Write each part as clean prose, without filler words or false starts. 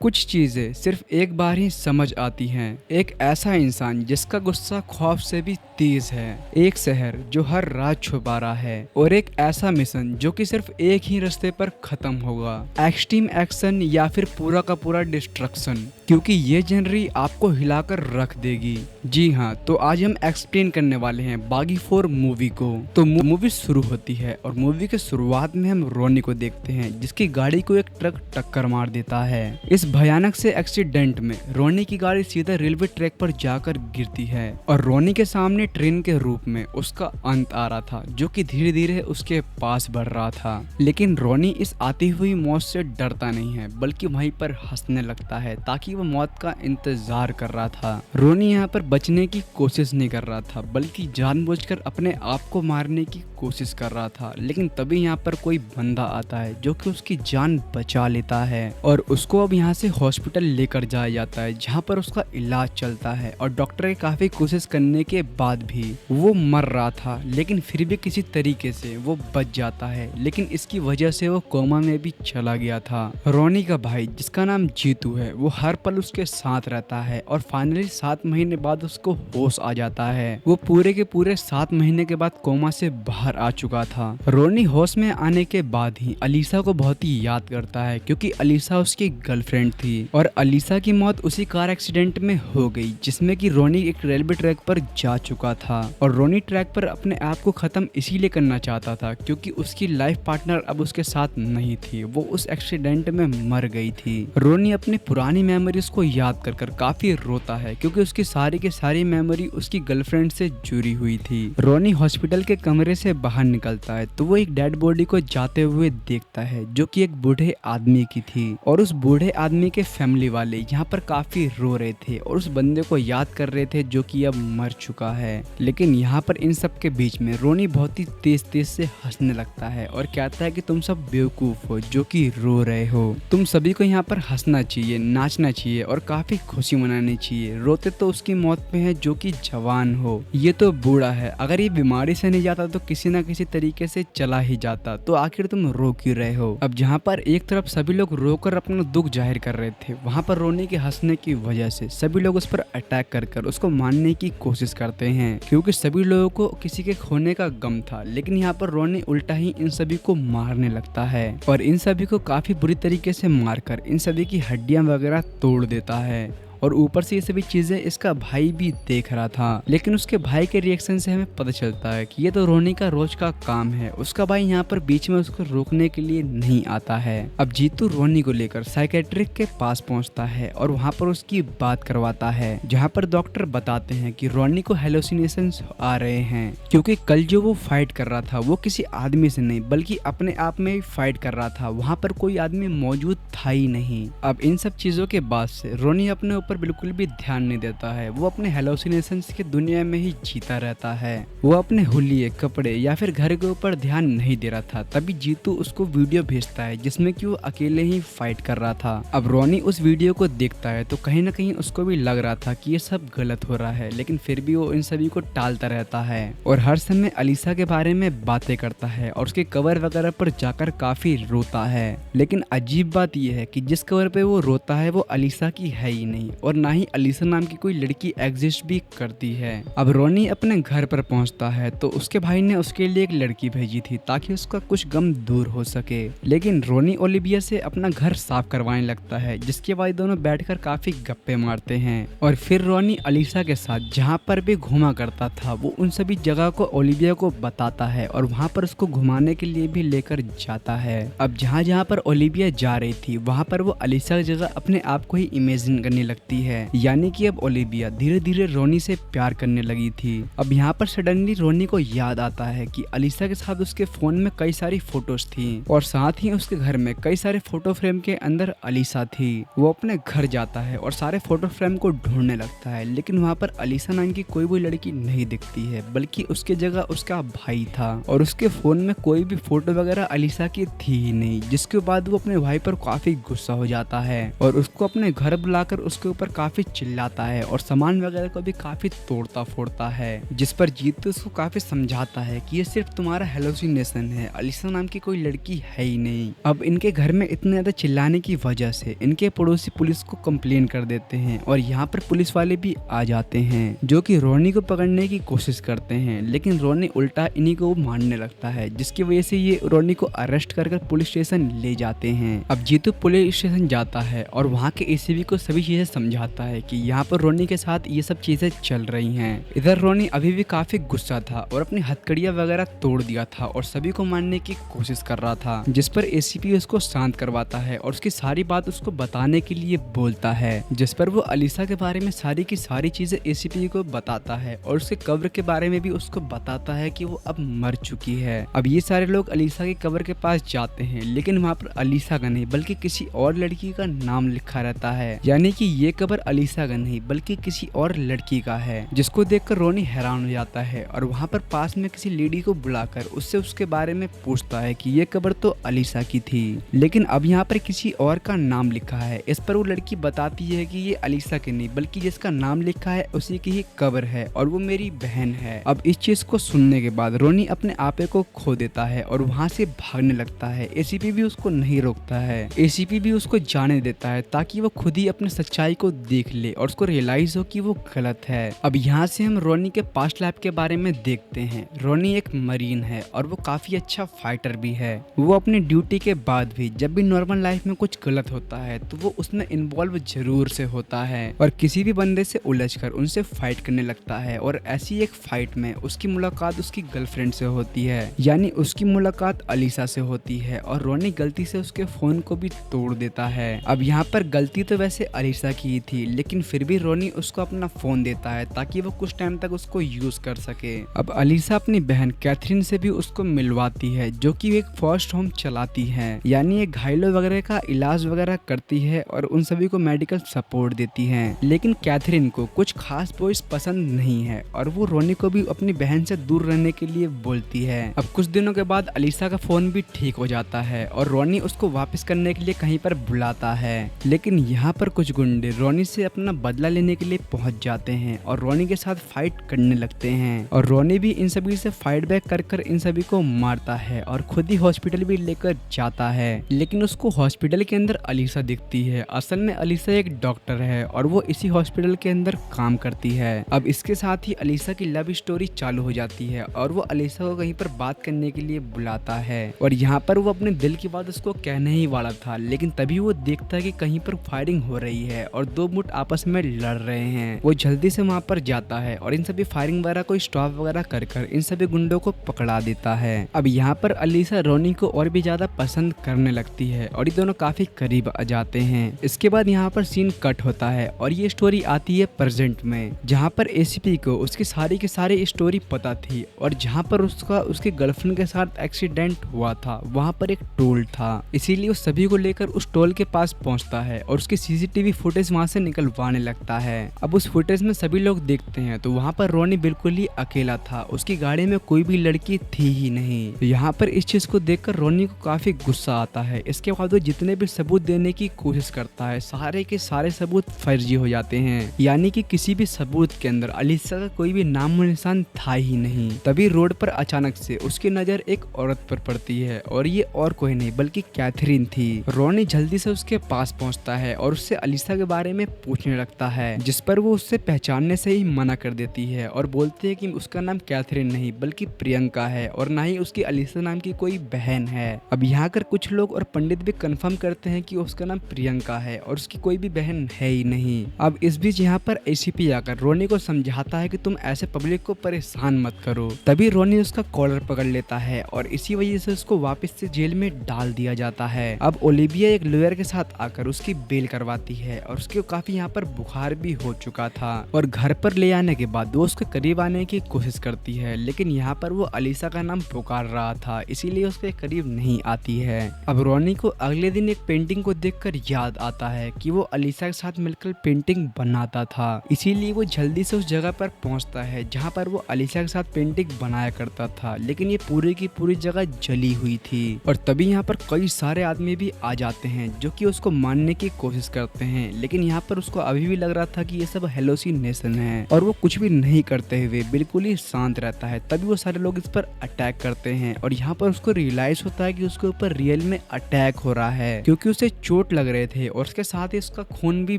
कुछ चीजें सिर्फ एक बार ही समझ आती हैं। एक ऐसा इंसान जिसका गुस्सा खौफ से भी तेज है, एक शहर जो हर रात छुपा रहा है, और एक ऐसा मिशन जो कि सिर्फ एक ही रास्ते पर खत्म होगा, एक्सट्रीम एक्शन या फिर पूरा का पूरा डिस्ट्रक्शन। क्योंकि ये जनरी आपको हिलाकर रख देगी। जी हाँ, तो आज हम एक्सप्लेन करने वाले हैं बागी 4 मूवी को। तो मूवी शुरू होती है और मूवी के शुरुआत में हम रोनी को देखते हैं जिसकी गाड़ी को एक ट्रक टक्कर मार देता है। इस भयानक से एक्सीडेंट में रोनी की गाड़ी सीधा रेलवे ट्रैक पर जाकर गिरती है और रोनी के सामने ट्रेन के रूप में उसका अंत आ रहा था जो कि धीरे धीरे उसके पास बढ़ रहा था। लेकिन रोनी इस आती हुई मौत से डरता नहीं है बल्कि वहीं पर हंसने लगता है ताकि वो मौत का इंतजार कर रहा था। रोनी यहाँ पर बचने की कोशिश नहीं कर रहा था बल्कि जानबूझकर अपने आप को मारने की कोशिश कर रहा था। लेकिन तभी यहाँ पर कोई बंदा आता है जो कि उसकी जान बचा लेता है और उसको अब यहाँ से हॉस्पिटल लेकर जाया जाता है जहाँ पर उसका इलाज चलता है। और डॉक्टर के काफी कोशिश करने के बाद भी वो मर रहा था, लेकिन फिर भी किसी तरीके से वो बच जाता है। लेकिन इसकी वजह से वो कोमा में भी चला गया था। रोनी का भाई जिसका नाम जीतू है वो हर पल उसके साथ रहता है और फाइनली 7 महीने बाद उसको होश आ जाता है। वो पूरे के पूरे 7 महीने के बाद कोमा से बाहर आ चुका था। रोनी होश में आने के बाद ही अलीसा को बहुत ही याद करता है क्योंकि अलीसा उसकी गर्लफ्रेंड थी और अलीसा की मौत उसी कार एक्सीडेंट में हो गई जिसमें कि रोनी एक रेलवे ट्रैक पर जा चुका था। और रोनी ट्रैक पर अपने आप को खत्म इसीलिए करना चाहता था क्योंकि उसकी लाइफ पार्टनर अब उसके साथ नहीं थी, वो उस एक्सीडेंट में मर गई थी। रोनी अपनी पुरानी मेमोरीज को याद कर कर काफी रोता है क्योंकि उसकी सारी की सारी मेमोरी उसकी गर्लफ्रेंड से जुड़ी हुई थी। रोनी हॉस्पिटल के कमरे से बाहर निकलता है तो वो एक डेड बॉडी को जाते हुए देखता है जो कि एक बूढ़े आदमी की थी और उस बूढ़े आदमी के फैमिली वाले यहाँ पर काफी रो रहे थे और उस बंदे को याद कर रहे थे जो कि अब मर चुका है। लेकिन यहाँ पर इन सब के बीच में रोनी बहुत ही तेज तेज से हंसने लगता है और कहता है कि तुम सब बेवकूफ हो जो कि रो रहे हो। तुम सभी को यहाँ पर हंसना चाहिए, नाचना चाहिए और काफी खुशी मनानी चाहिए। रोते तो उसकी मौत पे है जो कि जवान हो, ये तो बूढ़ा है। अगर ये बीमारी से नहीं जाता तो किसी न किसी तरीके से चला ही जाता, तो आखिर तुम रो क्यों रहे हो। अब जहाँ पर एक तरफ सभी लोग रोकर अपना दुख जाहिर कर रहे थे, वहाँ पर रोनी के हंसने की वजह से सभी लोग उस पर अटैक कर कर उसको मारने की कोशिश करते हैं क्योंकि सभी लोगों को किसी के खोने का गम था। लेकिन यहाँ पर रोनी उल्टा ही इन सभी को मारने लगता है और इन सभी को काफी बुरी तरीके से मारकर इन सभी की हड्डियां वगैरह तोड़ देता है। और ऊपर से ये सभी चीजें इसका भाई भी देख रहा था। लेकिन उसके भाई के रिएक्शन से हमें पता चलता है कि ये तो रोनी का रोज का काम है। उसका भाई यहाँ पर बीच में उसको रोकने के लिए नहीं आता है। अब जीतू रोनी को लेकर साइकेट्रिक के पास पहुंचता है और वहाँ पर उसकी बात करवाता है जहाँ पर डॉक्टर बताते हैं कि रोनी को हेलुसिनेशंस आ रहे हैं क्योंकि कल जो वो फाइट कर रहा था वो किसी आदमी से नहीं बल्कि अपने आप में ही फाइट कर रहा था। वहाँ पर कोई आदमी मौजूद था ही नहीं। अब इन सब चीजों के बाद से रोनी अपने पर बिल्कुल भी ध्यान नहीं देता है। वो अपने हेलुसिनेशंस की दुनिया में ही जीता रहता है। वो अपने हुलिये, कपड़े या फिर घर के ऊपर ध्यान नहीं दे रहा था। तभी जीतू उसको वीडियो भेजता है जिसमें कि वो अकेले ही फाइट कर रहा था। अब रोनी उस वीडियो को देखता है तो कहीं ना कहीं उसको भी लग रहा था कि ये सब गलत हो रहा है, लेकिन फिर भी वो इन सभी को टालता रहता है और हर समय अलीसा के बारे में बातें करता है और उसके कवर वगैरह पर जाकर काफी रोता है। लेकिन अजीब बात यह है कि जिस कवर पे वो रोता है वो अलीसा की है ही नहीं और ना ही अलीसा नाम की कोई लड़की एग्जिस्ट भी करती है। अब रोनी अपने घर पर पहुंचता है तो उसके भाई ने उसके लिए एक लड़की भेजी थी ताकि उसका कुछ गम दूर हो सके। लेकिन रोनी ओलिविया से अपना घर साफ करवाने लगता है जिसके बाद दोनों बैठकर काफी गप्पे मारते हैं। और फिर रोनी अलीसा के साथ जहाँ पर भी घूमा करता था वो उन सभी जगह को ओलिविया को बताता है और वहाँ पर उसको घुमाने के लिए भी लेकर जाता है। अब जहाँ जहाँ पर ओलिविया जा रही थी वहाँ पर वो अलीसा की जगह अपने आप को ही इमेजिन करने लगती है। यानी कि अब ओलिविया धीरे धीरे रोनी से प्यार करने लगी थी। अब यहाँ पर सडनली रोनी को याद आता है कि अलीसा के साथ उसके फोन में कई सारी फोटोज थी और साथ ही उसके घर में कई सारे फोटो फ्रेम के अंदर अलीसा थी। वो अपने घर जाता है और सारे फोटो फ्रेम को ढूंढने लगता है लेकिन वहाँ पर अलीसा नाम की कोई भी लड़की नहीं दिखती है बल्कि उसके जगह उसका भाई था और उसके फोन में कोई भी फोटो वगैरह अलीसा की थी ही नहीं। जिसके बाद वो अपने भाई पर काफी गुस्सा हो जाता है और उसको अपने घर बुलाकर उसके ऊपर ऊपर काफी चिल्लाता है और सामान वगैरह को भी काफी तोड़ता फोड़ता है, जिस पर जीतू उसको काफी समझाता है कि ये सिर्फ तुम्हारा हेलोसिनेशन है, अलीसा नाम की कोई लड़की है ही नहीं। अब इनके घर में इतने ज्यादा चिल्लाने की वजह से इनके पड़ोसी पुलिस को कंप्लेन कर देते हैं और यहाँ पर पुलिस वाले भी आ जाते हैं, जो कि रोनी को पकड़ने की कोशिश करते हैं, लेकिन रोनी उल्टा इन्हीं को मारने लगता है, जिसकी वजह से ये रोनी को अरेस्ट कर पुलिस स्टेशन ले जाते हैं। अब जीतू पुलिस स्टेशन जाता है और वहाँ के एसीपी को सभी चीजें समझाता है कि यहाँ पर रोनी के साथ ये सब चीजें चल रही हैं। इधर रोनी अभी भी काफी गुस्सा था और अपनी हथकड़ियां वगैरह तोड़ दिया था और सभी को मारने की कोशिश कर रहा था, जिस पर एसीपी उसको शांत करवाता है और उसकी सारी बात उसको बताने के लिए बोलता है, जिस पर वो अलीसा के बारे में सारी की सारी चीजें एसीपी को बताता है और उसके कब्र के बारे में भी उसको बताता है कि वो अब मर चुकी है। अब ये सारे लोग अलीसा की कब्र के पास जाते हैं, लेकिन वहाँ पर अलीसा का नहीं बल्कि किसी और लड़की का नाम लिखा रहता है, यानी कि ये कब्र अलीसा का नहीं बल्कि किसी और लड़की का है, जिसको देखकर रोनी हैरान हो जाता है और वहाँ पर पास में किसी लेडी को बुलाकर उससे उसके बारे में पूछता है कि ये कब्र तो अलीसा की थी, लेकिन अब यहाँ पर किसी और का नाम लिखा है। इस पर वो लड़की बताती है कि ये अलीसा की नहीं बल्कि जिसका नाम लिखा है उसी की ही कब्र है और वो मेरी बहन है। अब इस चीज को सुनने के बाद रोनी अपने आपे को खो देता है और वहाँ से भागने लगता है। एसीपी भी उसको नहीं रोकता है, एसीपी भी उसको जाने देता है ताकि वो खुद ही अपनी सच्चाई को देख ले और उसको रियलाइज हो कि वो गलत है। अब यहाँ से हम रोनी के पास्ट लाइफ के बारे में देखते हैं। रोनी एक मरीन है और वो काफी अच्छा फाइटर भी है। वो अपनी ड्यूटी के बाद भी जब भी नॉर्मल लाइफ में कुछ गलत होता है तो वो उसमें इन्वॉल्व जरूर से होता है और किसी भी बंदे से उलझकर उनसे फाइट करने लगता है। और ऐसी एक फाइट में उसकी मुलाकात उसकी गर्लफ्रेंड से होती है, यानी उसकी मुलाकात अलीसा से होती है और रोनी गलती से उसके फोन को भी तोड़ देता है। अब यहाँ पर गलती तो वैसे अलीसा की ही थी, लेकिन फिर भी रोनी उसको अपना फोन देता है ताकि वो कुछ टाइम तक उसको यूज कर सके। अब अलीसा अपनी बहन कैथरीन से भी उसको मिलवाती है, जो कि एक फर्स्ट होम चलाती है, यानी एक घायलों वगैरह का इलाज वगैरह करती है और उन सभी को मेडिकल सपोर्ट देती है। लेकिन कैथरीन को कुछ खास बॉयज पसंद नहीं है और वो रोनी को भी अपनी बहन से दूर रहने के लिए बोलती है। अब कुछ दिनों के बाद अलीसा का फोन भी ठीक हो जाता है और रोनी उसको वापस करने के लिए कहीं पर बुलाता है, लेकिन यहाँ पर कुछ गुंडे रोनी से अपना बदला लेने के लिए पहुंच जाते हैं और रोनी के साथ फाइट करने लगते हैं और रोनी भी इन सभी से फाइट बैक कर इन सभी को मारता है और खुद ही हॉस्पिटल भी लेकर जाता है। लेकिन उसको हॉस्पिटल के अंदर अलीसा दिखती है। असल में अलीसा एक डॉक्टर है और वो इसी हॉस्पिटल के अंदर काम करती है। अब इसके साथ ही अलीसा की लव स्टोरी चालू हो जाती है और वो अलीसा को कहीं पर बात करने के लिए बुलाता है और यहाँ पर वो अपने दिल की बात उसको कहने ही वाला था, लेकिन तभी वो देखता है कि कहीं पर फायरिंग हो रही है और दो गुट आपस में लड़ रहे हैं। वो जल्दी से वहाँ पर जाता है और इन सभी फायरिंग वगैरह को स्टॉप वगैरह कर इन सभी गुंडों को पकड़ा देता है। अब यहाँ पर अलीसा रोनी को और भी ज्यादा पसंद करने लगती है और ये दोनों काफी करीब आ जाते हैं। इसके बाद यहाँ पर सीन कट होता है और ये स्टोरी आती है प्रेजेंट में, जहाँ पर एसीपी को उसकी सारी की सारी स्टोरी पता थी और जहाँ पर उसका उसके गर्लफ्रेंड के साथ एक्सीडेंट हुआ था वहाँ पर एक टोल था, इसीलिए उस सभी को लेकर उस टोल के पास पहुँचता है और उसकी सीसीटीवी फुटेज वहाँ से निकलवाने लगता है। अब उस फुटेज में सभी लोग देखते हैं तो वहाँ पर रोनी बिल्कुल ही अकेला था, उसकी गाड़ी में कोई भी लड़की थी ही नहीं। तो यहाँ पर इस चीज को देखकर रोनी को काफी गुस्सा आता है। इसके बाद वो जितने भी सबूत देने की कोशिश करता है सारे के सारे सबूत फर्जी हो जाते हैं, यानी कि किसी भी सबूत के अंदर अलीसा का कोई भी नामो निशान था ही नहीं। तभी रोड पर अचानक से उसकी नजर एक औरत पर पड़ती है और ये और कोई नहीं बल्कि कैथरीन थी। रोनी जल्दी से उसके पास पहुंचता है और उससे अलीसा के बारे में पूछने लगता है, जिस पर वो उससे पहचानने से ही मना कर देती है और बोलती है कि उसका नाम कैथरीन नहीं बल्कि प्रियंका है और ना ही उसकी अलीसा नाम की कोई बहन है। अब यहाँ कर कुछ लोग और पंडित भी कंफर्म करते हैं कि उसका नाम प्रियंका है और उसकी कोई भी बहन है ही नहीं। अब इस बीच यहाँ पर एसीपी आकर रोनी को समझाता है कि तुम ऐसे पब्लिक को परेशान मत करो। तभी रोनी उसका कॉलर पकड़ लेता है और इसी वजह से उसको वापस से जेल में डाल दिया जाता है। अब ओलिविया एक लॉयर के साथ आकर उसकी बेल करवाती है और उसके काफी यहाँ पर बुखार भी हो चुका था और घर पर ले आने के बाद वो उसके करीब आने की कोशिश करती है, लेकिन यहाँ पर वो अलीसा का नाम पुकार रहा था इसीलिए उसके करीब नहीं आती है। अब रोनी को अगले दिन एक पेंटिंग को देखकर याद आता है कि वो अलीसा के साथ मिलकर पेंटिंग बनाता था, इसीलिए वो जल्दी से उस जगह पर पहुंचता है जहां पर वो अलीसा के साथ पेंटिंग बनाया करता था, लेकिन ये पूरी की पूरी जगह जली हुई थी। और तभी यहाँ पर कई सारे आदमी भी आ जाते हैं जो कि उसको मारने की कोशिश करते हैं, लेकिन लेकिन यहाँ पर उसको अभी भी लग रहा था कि ये सब हेलोसिनेशन है और वो कुछ भी नहीं करते हुए बिल्कुल ही शांत रहता है। तभी वो सारे लोग इस पर अटैक करते हैं और यहाँ पर उसको रियलाइज होता है कि उसके ऊपर रियल में अटैक हो रहा है, क्योंकि उसे चोट लग रहे थे और उसके साथ ही उसका खून भी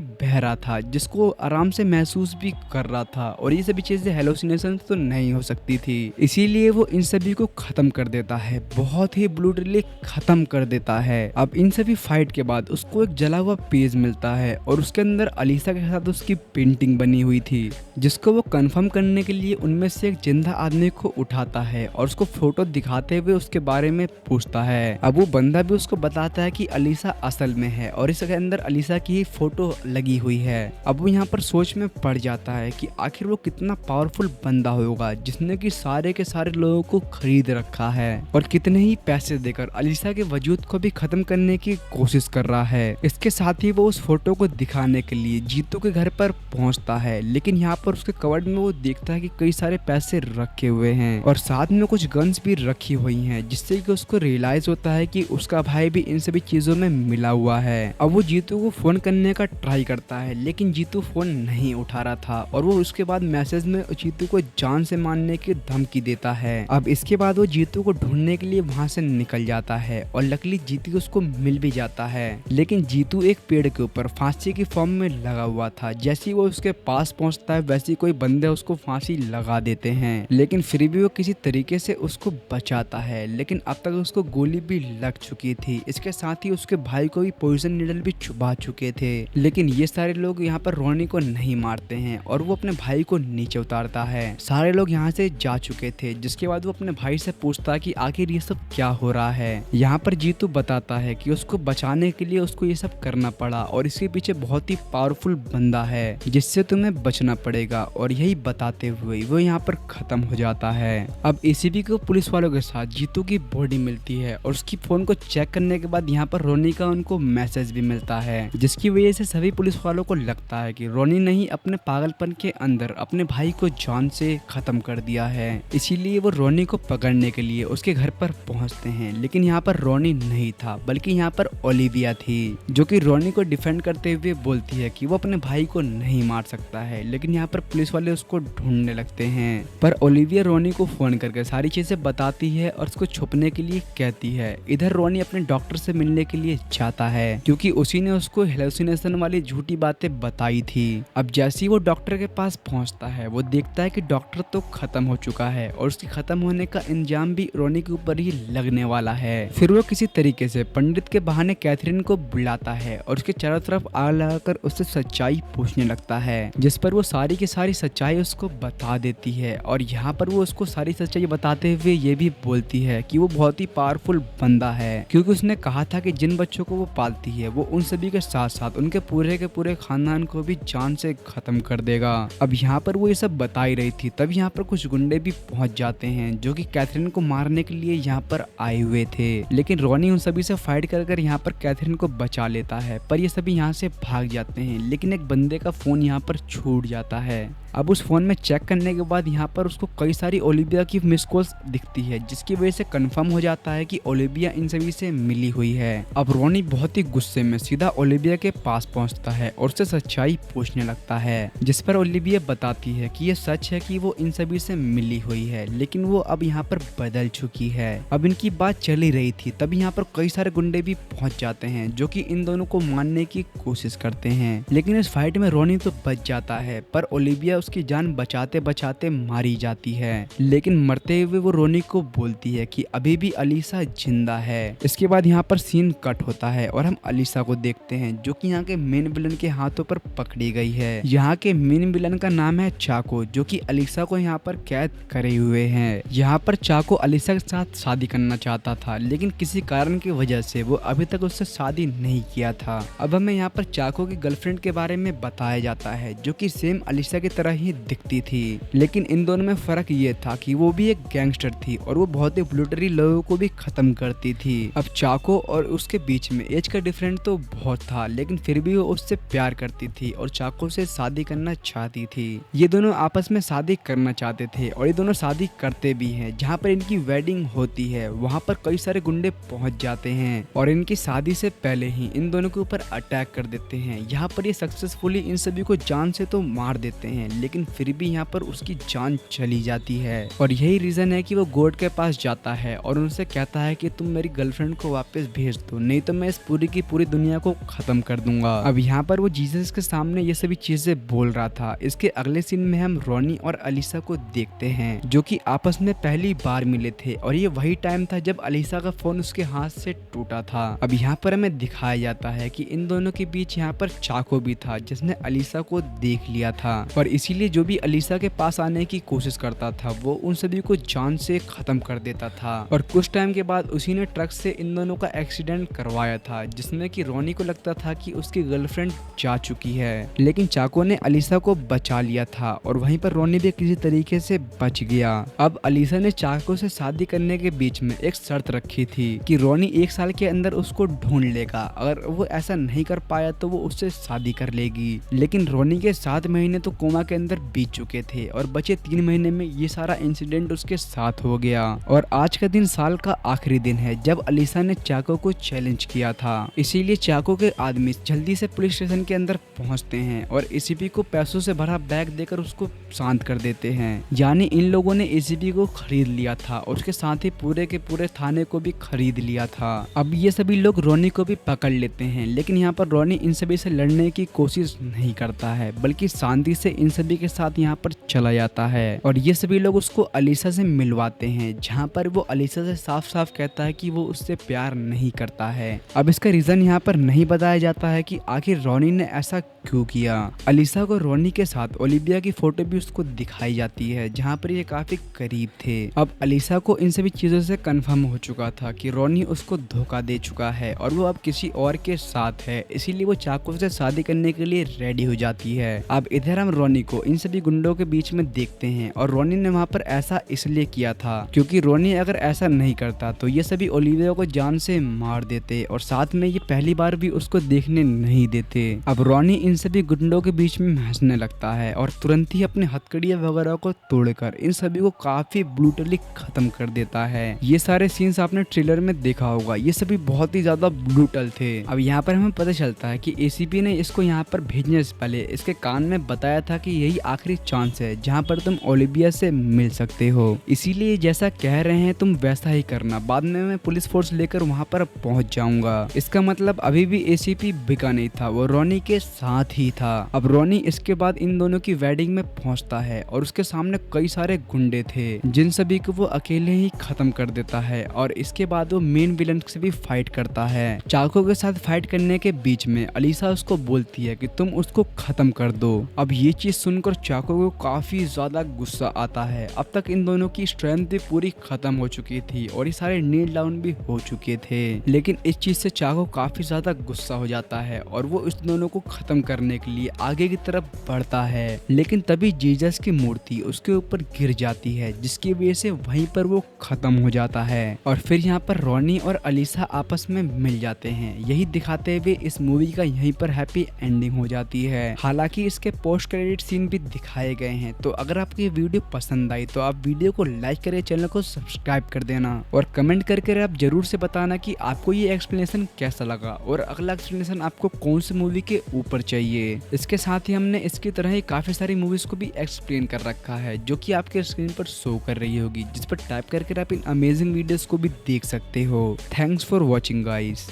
बह रहा था, जिसको आराम से महसूस भी कर रहा था। और ये सभी चीजें हेलोसिनेशन तो नहीं हो सकती थी, इसीलिए वो इन सभी को खत्म कर देता है, बहुत ही ब्रूटली खत्म कर देता है। अब इन सभी फाइट के बाद उसको एक जला हुआ पेज मिलता है और उसके अंदर अलीसा के साथ उसकी पेंटिंग बनी हुई थी, जिसको वो कंफर्म करने के लिए उनमें से एक जिंदा आदमी को उठाता है और उसको फोटो दिखाते हुए उसके बारे में पूछता है। अब वो बंदा भी उसको बताता है कि अलीसा असल में है और इसके अंदर अलीसा की ही फोटो लगी हुई है। अब वो यहाँ पर सोच में पड़ जाता है कि आखिर वो कितना पावरफुल बंदा होगा जिसने कि सारे के सारे लोगों को खरीद रखा है और कितने ही पैसे देकर अलीसा के वजूद को भी खत्म करने की कोशिश कर रहा है। इसके साथ ही वो उस फोटो को दिखाने के लिए जीतू के घर पर पहुंचता है, लेकिन यहाँ पर उसके कवर्ड में वो देखता है कि कई सारे पैसे रखे हुए हैं और साथ में कुछ गन्स भी रखी हुई हैं, जिससे कि उसको रियलाइज होता है कि उसका भाई भी इन सभी चीजों में मिला हुआ है। अब वो जीतू को फोन करने का ट्राई करता है, लेकिन जीतू फोन नहीं उठा रहा था और वो उसके बाद मैसेज में जीतू को जान से मारने की धमकी देता है। अब इसके बाद वो जीतू को ढूंढने के लिए वहाँ से निकल जाता है और लकीली जीतू उसको मिल भी जाता है, लेकिन जीतू एक पेड़ के ऊपर फांसी की फॉर्म में लगा हुआ था। जैसे ही वो उसके पास पहुंचता है वैसे कोई बंदे उसको फांसी लगा देते हैं, लेकिन फिर भी वो किसी तरीके से उसको बचाता है, लेकिन अब तक उसको गोली भी लग चुकी थी। इसके साथ ही उसके भाई को भी पॉइजन नीडल भी चुभा चुके थे, लेकिन ये सारे लोग यहाँ पर रोनी को नहीं मारते हैं और वो अपने भाई को नीचे उतारता है। सारे लोग यहाँ से जा चुके थे, जिसके बाद वो अपने भाई से पूछता है कि आखिर ये सब क्या हो रहा है। यहाँ पर जीतू बताता है कि उसको बचाने के लिए उसको ये सब करना पड़ा और इसके पीछे बहुत ही पावरफुल बंदा है जिससे तुम्हें बचना पड़ेगा, और यही बताते हुए वो यहाँ पर खत्म हो जाता है। अब एसीबी को पुलिस वालों के साथ जीतू की बॉडी मिलती है और उसकी फोन को चेक करने के बाद यहाँ पर रोनी का उनको मैसेज भी मिलता है, जिसकी वजह से सभी पुलिस वालों को लगता है कि रोनी ने ही अपने पागलपन के अंदर अपने भाई को जान से खत्म कर दिया है। इसीलिए वो रोनी को पकड़ने के लिए उसके घर पर पहुंचते हैं, लेकिन यहाँ पर रोनी नहीं था बल्कि यहाँ पर ओलिविया थी, जो कि रोनी को डिफेंड करते हुए बोलती है कि वो अपने भाई को नहीं मार सकता है। लेकिन यहाँ पर पुलिस वाले उसको ढूंढने लगते हैं, पर ओलिविया रोनी को फोन करके सारी चीजें बताती है और उसको छुपने के लिए कहती है। इधर रोनी अपने डॉक्टर से मिलने के लिए चाहता है, क्योंकि उसी ने उसको हेलुसिनेशन वाली झूठी बातें बताई थी। अब जैसे ही वो डॉक्टर के पास पहुंचता है वो देखता है कि डॉक्टर तो खत्म हो चुका है और उसकी खत्म होने का इंजाम भी रोनी के ऊपर ही लगने वाला है। फिर वो किसी तरीके से पंडित के बहाने कैथरीन को बुलाता है और उसके चारों तरफ आग लगाकर उससे सच्चाई पूछने लगता है, जिस पर वो सारी की सारी सच्चाई उसको बता देती है। और यहाँ पर वो उसको सारी सच्चाई बताते हुए ये भी बोलती है कि वो बहुत ही पावरफुल बंदा है, क्योंकि उसने कहा था कि जिन बच्चों को वो पालती है वो उन सभी के साथ साथ उनके पूरे के पूरे खानदान को भी जान से खत्म कर देगा। अब यहाँ पर वो ये सब बता ही रही थी, तब यहाँ पर कुछ गुंडे भी पहुंच जाते हैं जो कि कैथरीन को मारने के लिए यहाँ पर आए हुए थे, लेकिन रोनी उन सभी से फाइट कर यहाँ पर कैथरीन को बचा लेता है। पर ये सभी यहाँ से भाग जाते हैं, लेकिन एक बंदे का फोन यहाँ पर छूट जाता है। अब उस फोन में चेक करने के बाद यहाँ पर उसको कई सारी ओलिविया की मिस कॉल्स दिखती है, जिसकी वजह से कंफर्म हो जाता है कि ओलिविया इन सभी से मिली हुई है। अब रोनी बहुत ही गुस्से में सीधा ओलिविया के पास पहुंचता है और उससे सच्चाई पूछने लगता है, जिस पर ओलिविया बताती है कि ये सच है कि वो इन सभी से मिली हुई है, लेकिन वो अब यहाँ पर बदल चुकी है। अब इनकी बात चल ही रही थी, तभी यहाँ पर कई सारे गुंडे भी पहुंच जाते हैं जो कि इन दोनों को मारने की कोशिश करते हैं, लेकिन इस फाइट में रोनी तो बच जाता है, पर ओलिविया उसकी जान बचाते बचाते मारी जाती है। लेकिन मरते हुए वो रोनी को बोलती है कि अभी भी अलीसा जिंदा है। इसके बाद यहाँ पर सीन कट होता है और हम अलीसा को देखते हैं, जो कि यहाँ के मेन विलन के हाथों पर पकड़ी गई है। यहाँ के मेन विलन का नाम है चाको, जो कि अलीसा को यहाँ पर कैद करे हुए हैं। यहाँ पर चाको अलीसा के साथ शादी करना चाहता था, लेकिन किसी कारण की वजह से वो अभी तक उससे शादी नहीं किया था। अब हमें यहाँ पर चाको की गर्लफ्रेंड के बारे में बताया जाता है, जो कि सेम अलीसा की तरह तरह ही दिखती थी, लेकिन इन दोनों में फर्क ये था कि वो भी एक गैंगस्टर थी और वो बहुत ही ब्रूटली लोगों को भी खत्म करती थी। अब चाको और उसके बीच में एज का डिफरेंट तो बहुत था, लेकिन फिर भी वो उससे प्यार करती थी और चाको से शादी करना चाहती थी। ये दोनों आपस में शादी करना चाहते थे और ये दोनों शादी करते भी हैं। जहाँ पर इनकी वेडिंग होती है वहाँ पर कई सारे गुंडे पहुँच जाते हैं और इनकी शादी से पहले ही इन दोनों के ऊपर अटैक कर देते हैं। यहाँ पर ये सक्सेसफुली इन सभी को जान से तो मार देते हैं, लेकिन फिर भी यहाँ पर उसकी जान चली जाती है और यही रीजन है कि वो गॉड के पास जाता है और उनसे कहता है कि तुम मेरी गर्लफ्रेंड को वापस भेज दो, नहीं तो मैं इस पूरी की पूरी दुनिया को खत्म कर दूंगा। अब यहाँ पर वो जीसस के सामने ये सभी चीजें बोल रहा था। इसके अगले सीन में हम रोनी और अलीसा को देखते हैं जो कि आपस में पहली बार मिले थे और ये वही टाइम था जब अलीसा का फोन उसके हाथ से टूटा था। अब यहाँ पर हमें दिखाया जाता है कि इन दोनों के बीच यहाँ पर चाको भी था जिसने अलीसा को देख लिया था और इसीलिए जो भी अलीसा के पास आने की कोशिश करता था वो उन सभी को जान से खत्म कर देता था। और कुछ टाइम के बाद उसी ने ट्रक से इन दोनों का एक्सीडेंट करवाया था जिसमें कि रोनी को लगता था कि उसकी गर्लफ्रेंड जा चुकी है, लेकिन चाको ने अलीसा को बचा लिया था और वहीं पर रोनी भी किसी तरीके से बच गया। अब अलीसा ने चाको से शादी करने के बीच में एक शर्त रखी थी कि रोनी 1 साल के अंदर उसको ढूंढ लेगा, अगर वो ऐसा नहीं कर पाया तो वो उससे शादी कर लेगी। लेकिन रोनी के 7 महीने तो कोमा के अंदर बीत चुके थे और बचे 3 महीने में ये सारा इंसिडेंट उसके साथ हो गया। और आज का दिन साल का आखिरी दिन है जब अलीसा ने चाको को चैलेंज किया था, इसीलिए चाको के आदमी जल्दी से पुलिस स्टेशन के अंदर पहुंचते हैं और एसीपी को पैसों से भरा बैग देकर उसको शांत कर देते हैं। यानी इन लोगों ने एसीपी को खरीद लिया था और उसके साथ ही पूरे के पूरे थाने को भी खरीद लिया था। अब ये सभी लोग रोनी को भी पकड़ लेते हैं, लेकिन यहाँ पर रोनी इन सभी से लड़ने की कोशिश नहीं करता है बल्कि शांति से इन सभी के साथ यहाँ पर चला जाता है और ये सभी लोग उसको अलीसा से मिलवाते हैं, जहाँ पर वो अलीसा से साफ साफ कहता है कि वो उससे प्यार नहीं करता है। अब इसका रीजन यहाँ पर नहीं बताया जाता है कि आखिर रोनी ने ऐसा क्यों किया। अलीसा को रोनी के साथ ओलिविया की फोटो भी उसको दिखाई जाती है जहाँ पर ये काफी करीब थे। अब अलीसा को इन सभी चीजों से कंफर्म हो चुका था कि रोनी उसको धोखा दे चुका है और वो अब किसी और के साथ है, इसीलिए वो चाको से शादी करने के लिए रेडी हो जाती है। अब इधर हम रोनी को इन सभी गुंडों के बीच में देखते हैं और रोनी ने वहाँ पर ऐसा इसलिए किया था क्योंकि रोनी अगर ऐसा नहीं करता तो ये सभी ओलिविया को जान से मार देते और साथ में ये पहली बार भी उसको देखने नहीं देते। अब रोनी इन सभी गुंडों के बीच में हंसने लगता है और तुरंत ही अपने हथकड़ियां वगैरह को तोड़कर इन सभी को काफी ब्रूटली खत्म कर देता है। ये सारे सीन्स आपने ट्रेलर में देखा होगा, ये सभी बहुत ही ज्यादा ब्रूटल थे। अब यहाँ पर हमें पता चलता है कि एसीपी ने इसको यहाँ पर भेजने से पहले इसके कान में बताया था कि यही आखिरी चांस है जहाँ पर तुम ओलिविया से मिल सकते हो, इसीलिए जैसा कह रहे हैं तुम वैसा ही करना, बाद में मैं पुलिस फोर्स लेकर वहाँ पर पहुँच जाऊंगा। इसका मतलब अभी भी एसीपी बिका नहीं था, वो रोनी के साथ ही था। अब रोनी इसके बाद इन दोनों की वेडिंग में पहुंचता है और उसके सामने कई सारे गुंडे थे जिन सभी को वो अकेले ही खत्म कर देता है और इसके बाद वो मेन विलन से भी फाइट करता है। चाको के साथ फाइट करने के बीच में अलीसा उसको बोलती है कि तुम उसको खत्म कर दो। अब ये चीज सुनकर चाको को काफी ज्यादा गुस्सा आता है। अब तक इन दोनों की स्ट्रेंथ भी पूरी खत्म हो चुकी थी और ये सारे नील डाउन भी हो चुके थे, लेकिन इस चीज से चाको काफी ज्यादा गुस्सा हो जाता है और वो इस दोनों को खत्म करने के लिए आगे की तरफ बढ़ता है। लेकिन तभी जीसस की मूर्ति उसके ऊपर गिर जाती है जिसकी वजह से वहीं पर वो खत्म हो जाता है और फिर यहाँ पर रोनी और अलीसा आपस में मिल जाते हैं। यही दिखाते हुए इस मूवी का यहीं पर हैप्पी एंडिंग हो जाती है। हालांकि इसके पोस्ट क्रेडिट सीन भी दिखाए गए हैं। तो अगर आपको ये वीडियो पसंद आई तो आप वीडियो को लाइक करें, चैनल को सब्सक्राइब कर देना और कमेंट करके आप जरूर से बताना कि आपको ये एक्सप्लेनेशन कैसा लगा और अगला एक्सप्लेनेशन आपको कौन सी मूवी के ऊपर चाहिए। इसके साथ ही हमने इसकी तरह ही काफी सारी मूवीज को भी एक्सप्लेन कर रखा है जो कि आपके स्क्रीन पर शो कर रही होगी, जिस पर टाइप करके आप इन अमेजिंग वीडियोस को भी देख सकते हो। Thanks for watching guys.